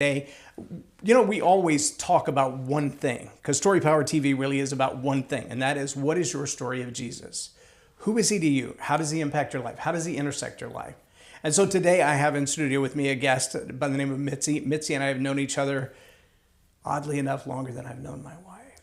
Today, we always talk about one thing because Story Power TV really is about one thing, and that is, what is your story of Jesus? Who is he to you? How does he impact your life? How does he intersect your life? And so today I have in studio with me a guest by the name of Mitzy. Mitzy and I have known each other, oddly enough, longer than I've known my wife.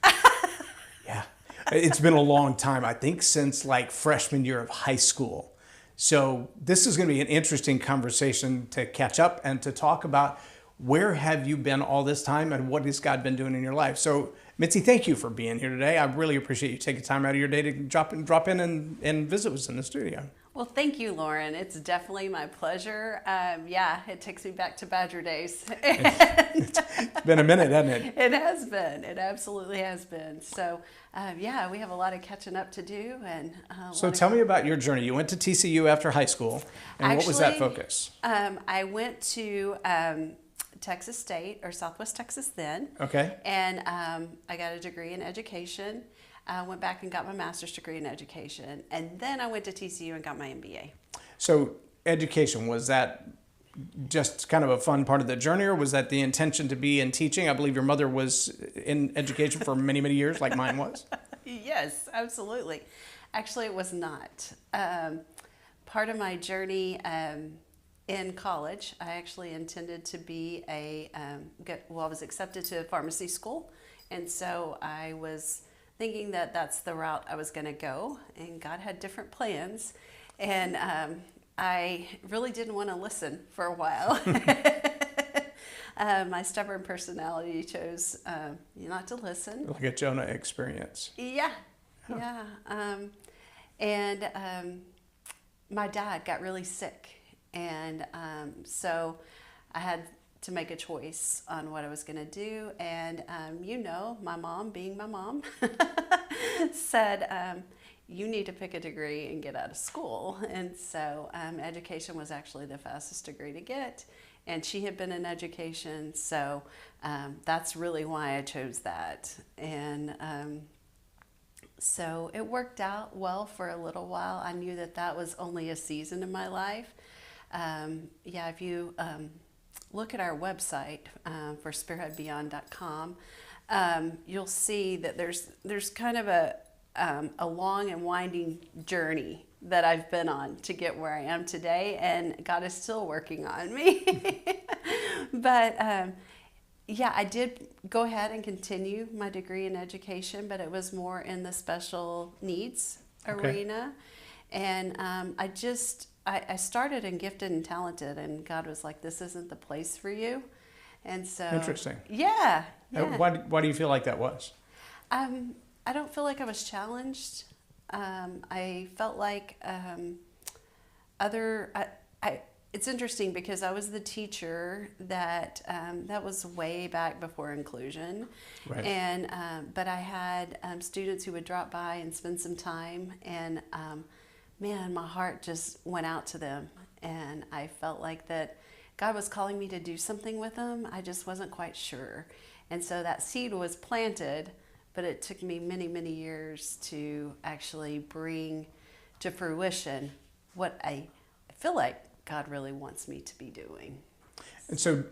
Yeah, it's been a long time, I think since like freshman year of high school. So this is going to be an interesting conversation to catch up and to talk about where have you been all this time and what has God been doing in your life. So Mitzy, thank you for being here today. I really appreciate you taking time out of your day to drop in and visit us in the studio. Well, thank you, Loren. It's definitely my pleasure. Yeah, it takes me back to Badger days. It's been a minute, hasn't it? It has been. It absolutely has been. So, yeah, we have a lot of catching up to do. So tell me about your journey. You went to TCU after high school, and what was that focus? I went to Texas State, or Southwest Texas then. Okay. And I got a degree in education. I went back and got my master's degree in education. And then I went to TCU and got my MBA. So education, was that just kind of a fun part of the journey, or was that the intention to be in teaching? I believe your mother was in education for many, many years, like mine was. Yes, absolutely. Actually, it was not. Part of my journey in college, I actually intended to be I was accepted to pharmacy school. And so I was thinking that that's the route I was going to go. And God had different plans. And I really didn't want to listen for a while. My stubborn personality chose not to listen. Like a Jonah experience. Yeah. And my dad got really sick. And so I had to make a choice on what I was going to do. And, my mom, being my mom, said, you need to pick a degree and get out of school. And so education was actually the fastest degree to get. And she had been in education, so that's really why I chose that. And so it worked out well for a little while. I knew that that was only a season in my life. If you look at our website for spearheadbeyond.com, you'll see that there's kind of a long and winding journey that I've been on to get where I am today, and God is still working on me. But I did go ahead and continue my degree in education, but it was more in the special needs arena. And I started in gifted and talented, and God was like, this isn't the place for you. And so interesting. Yeah. Why do you feel like that was? I don't feel like I was challenged. I felt like it's interesting because I was the teacher that was way back before inclusion. Right. And but I had students who would drop by and spend some time, and man, my heart just went out to them, and I felt like that God was calling me to do something with them. I just wasn't quite sure. And so that seed was planted, but it took me many, many years to actually bring to fruition what I feel like God really wants me to be doing. And so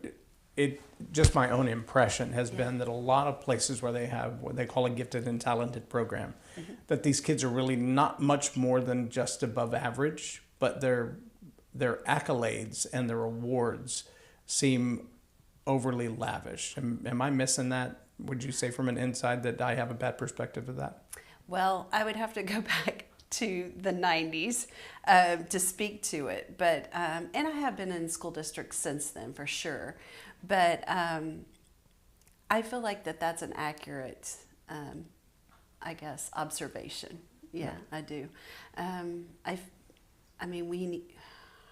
just my own impression has been that a lot of places where they have what they call a gifted and talented program, that these kids are really not much more than just above average, but their accolades and their awards seem overly lavish. Am I missing that? Would you say from an inside that I have a bad perspective of that? Well, I would have to go back to the 90s to speak to it. But and I have been in school districts since then, for sure. But I feel like that's an accurate, observation. Yeah, I do.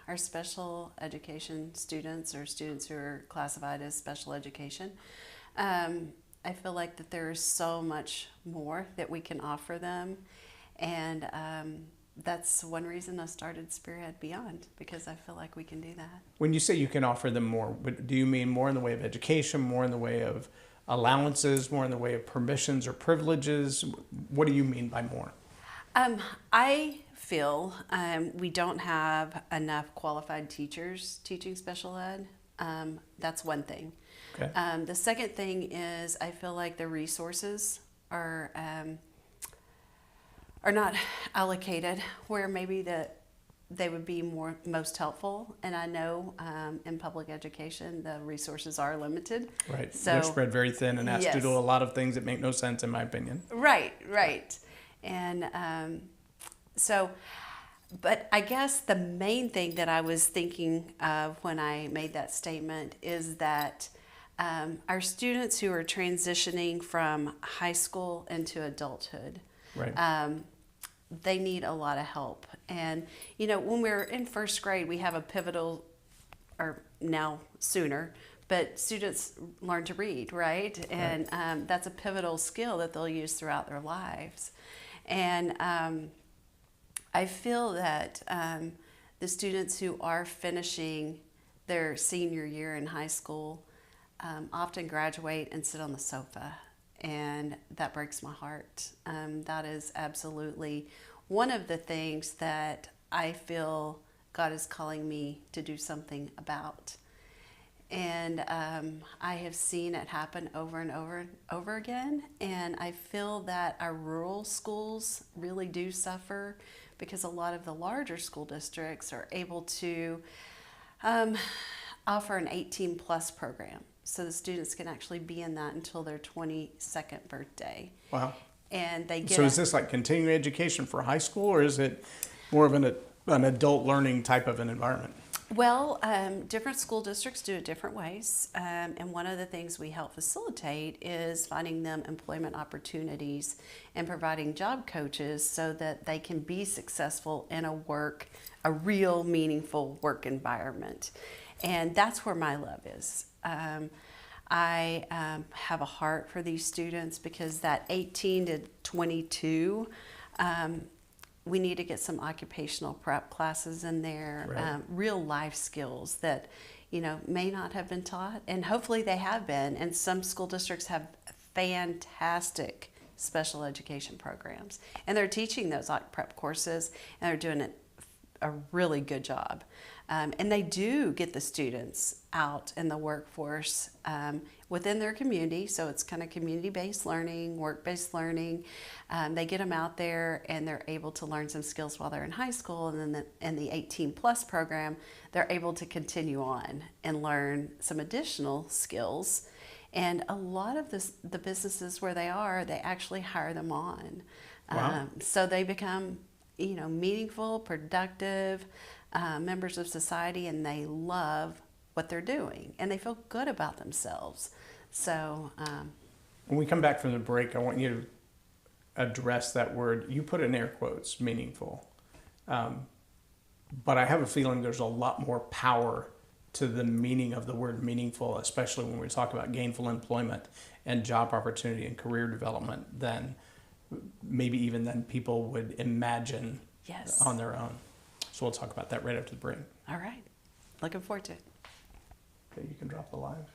Our special education students, or students who are classified as special education, I feel like that there is so much more that we can offer them. And that's one reason I started Spearhead Beyond, because I feel like we can do that. When you say you can offer them more, do you mean more in the way of education, more in the way of allowances, more in the way of permissions or privileges? What do you mean by more? I feel we don't have enough qualified teachers teaching special ed. That's one thing. Okay. The second thing is I feel like the resources are not allocated where maybe they would be most helpful. And I know in public education, the resources are limited. Right. So, they're spread very thin and asked to yes. do a lot of things that make no sense, in my opinion. Right. And but I guess the main thing that I was thinking of when I made that statement is that our students who are transitioning from high school into adulthood, Right. they need a lot of help. And, you know, when we're in first grade, we have a pivotal, or now sooner, but students learn to read, right? And that's a pivotal skill that they'll use throughout their lives. And I feel that the students who are finishing their senior year in high school often graduate and sit on the sofa. And that breaks my heart. That is absolutely one of the things that I feel God is calling me to do something about. And I have seen it happen over and over and over again. And I feel that our rural schools really do suffer because a lot of the larger school districts are able to offer an 18 plus program. So the students can actually be in that until their 22nd birthday. Wow. And they get So is this like continuing education for high school, or is it more of an adult learning type of an environment? Well, different school districts do it different ways. And one of the things we help facilitate is finding them employment opportunities and providing job coaches so that they can be successful in a real meaningful work environment. And that's where my love is. I have a heart for these students because that 18 to 22, we need to get some occupational prep classes in there, Right. real life skills that, you know, may not have been taught, and hopefully they have been. And some school districts have fantastic special education programs, and they're teaching those prep courses, and they're doing a really good job. And they do get the students out in the workforce within their community. So it's kind of community-based learning, work-based learning. They get them out there and they're able to learn some skills while they're in high school. And then in the 18 plus program, they're able to continue on and learn some additional skills. And a lot of the businesses where they actually hire them on. Wow. So they become, you know, meaningful, productive members of society, and they love what they're doing and they feel good about themselves. So When we come back from the break, I want you to address that word. You put in air quotes, meaningful. But I have a feeling there's a lot more power to the meaning of the word meaningful, especially when we talk about gainful employment and job opportunity and career development, than maybe even than people would imagine yes. on their own. So we'll talk about that right after the break. All right. Looking forward to it. Okay, you can drop the live.